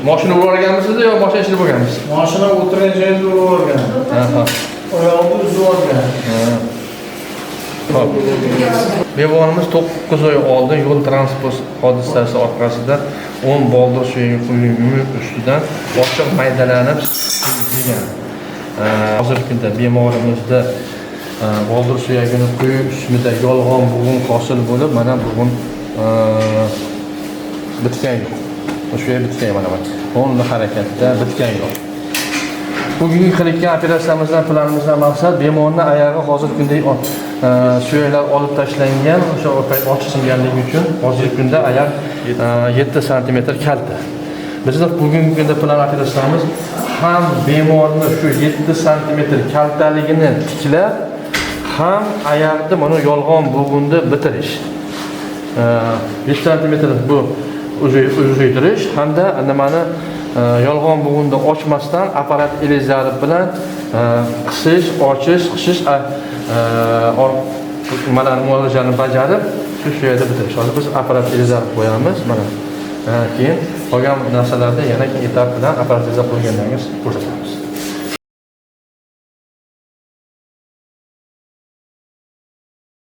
Mashina urganmisizda yo mashina ichida bo'lganmisiz? Mashina o'tirgan joyda urgan. Ha. Oyog'imni uzib olgan. Xo'p. Bemorimiz 9 oy oldin yo'l transport hodisasi orqasida 10 boldir suyagi quyumi ustidan ochiq maydalanib kelgan. Hozirgi kunda bemorimizda boldir suyagini quyi ustida yolg'on bugun hosil bo'lib, mana bugun bitgan yo'q. O'sha yer bitgan mana. O'nli harakatda bitgan yo'q. Bugungi qilayotgan operatsiyamizdan planimizdan maqsad bemorning oyog'i hozirgi kunda suyaklar olib tashlangan, o'sha ochiq singanligi uchun hozirgi kunda oyoq 7 sm kalta. Bizning bugungi kunda plan operatsiyamiz ham bemorning shu 7 sm kaltaligini tiklab, ham oyoqni mana yolg'on bo'lganda bitirish. 7 sm bu uzaytirish hamda nimani yolg'on bo'g'inda ochmasdan apparat elizari bilan qisish, ochish, qishish mana muolajani bajarib shu yerda bitirish. Hozir biz apparat elizari qo'yamiz mana. Keyin qolgan narsalarni yana etap bilan apparat elizari qo'ygandan keyin ko'rsatamiz.